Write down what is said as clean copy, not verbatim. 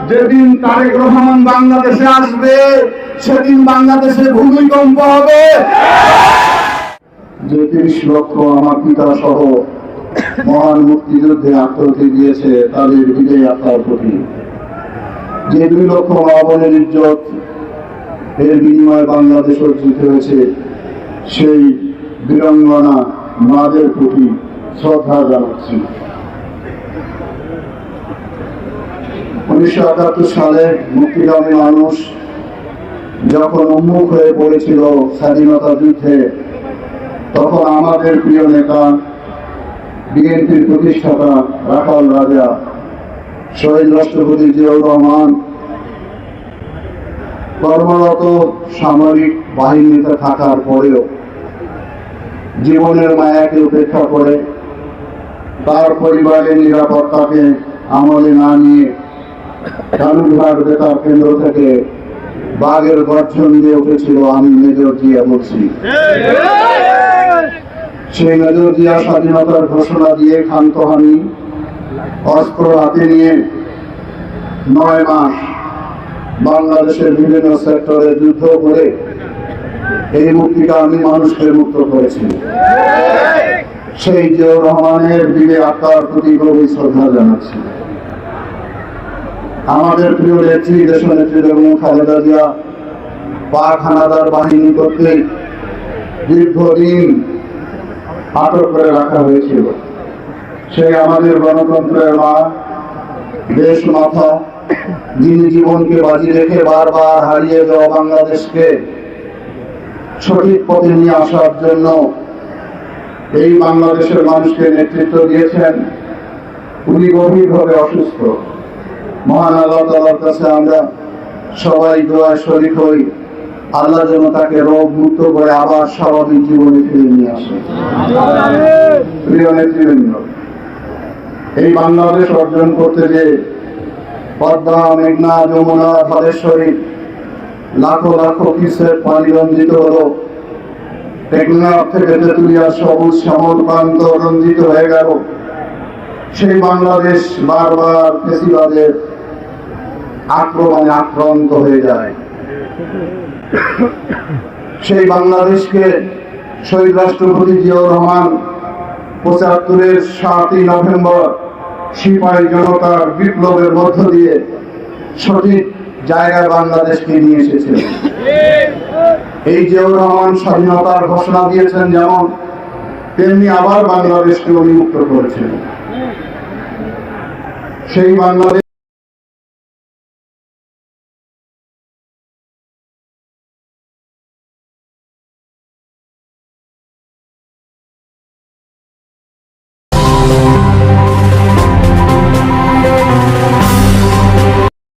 যেদিন তারেক রহমান বাংলাদেশে আসবে সেদিন বাংলাদেশে ভূমিকম্প হবে। যে ৩০ লক্ষ আমার পিতা সহ মহান মুক্তিযুদ্ধে আত্মহত্যা দিয়েছে তাদের বিজয়ী আত্মার প্রতি, যে ২ লক্ষ মা বোনের ইজ্জত এর বিনিময়ে বাংলাদেশ অর্জিত হয়েছে সেই বীরাঙ্গনা মাদের প্রতি শ্রদ্ধা জানাচ্ছি। ১৯৭১ সালে মুক্তিকামী মানুষ যখন উন্মুখ হয়ে পড়েছিল স্বাধীনতা যুদ্ধে, তখন আমাদের প্রিয় নেতা বিএনপির প্রতিষ্ঠাতা রাখাল রাজা শহীদ রাষ্ট্রপতি জিয়াউর রহমান কর্মরত সামরিক বাহিনীতে থাকার পরেও জীবনের মায়াকে উপেক্ষা করে তার পরিবারের নিরাপত্তাকে আমলে না নিয়ে কালুঘাট বেতার কেন্দ্র থেকে বাঘের গর্জন দিয়ে উঠেছিল আমি মেজর জিয়া বলছি। সেই মেজর জিয়া স্বাধীনতার ঘোষণা দিয়ে খানতহানি অস্ত্র হাতে নিয়ে ৯ মাস বাংলাদেশের বিভিন্ন সেক্টরে যুদ্ধ করে এই মুক্তিকামী মানুষকে মুক্ত করেছিল। সেই জিয়াউর রহমানের বীরে আত্মার প্রতি গভীর শ্রদ্ধা জানাচ্ছি। আমাদের প্রিয় নেত্রী দেশনেত্রী বেগম খালেদা জিয়া পাক হানাদার বাহিনী কর্তৃক দীর্ঘদিন আটক করে রাখা হয়েছিল। সেই আমাদের গণতন্ত্রের মা, দেশ মাতা, যিনি জীবনকে বাজি রেখে বারবার হারিয়ে যাওয়া বাংলাদেশকে সঠিক পথে নিয়ে আসার জন্য এই বাংলাদেশের মানুষকে নেতৃত্ব দিয়েছেন। উনি গভীরভাবে অসুস্থ। মহান আল্লাহ তাআলার কাছে আমরা সবাই দোয়ায় শরীক হই, আল্লাহ যেন তাকে রোগ মুক্ত করে আবার স্বাভাবিক জীবনে ফিরে নিয়ে আসে। প্রিয় নেতৃবৃন্দ, এই বাংলাদেশ অর্জন করতে যে পদ্মা, মেঘনা, যমুনা, ধলেশ্বরী লাখো লাখো কিসের পানি রঞ্জিত হলো, টেকনাফ থেকে তেঁতুলিয়া সবুজ শ্যামল প্রান্ত রঞ্জিত হয়ে গেল, সেই বাংলাদেশ বারবার ফেসিবাদের আক্রমণে আক্রান্ত হয়ে যায়। সেই বাংলাদেশকে শহীদ রাষ্ট্রপতি জিয়াউর রহমান ৭৫-এর ৭ই নভেম্বর সিপাহী জনতার বিপ্লবের মধ্য দিয়ে সঠিক জায়গায় বাংলাদেশকে নিয়ে এসেছেন। এই জিয়াউর রহমান স্বাধীনতার ঘোষণা দিয়েছেন যেমন, তেমনি আবার বাংলাদেশকে উন্মুক্ত করেছেন। সেই বাংলাদেশ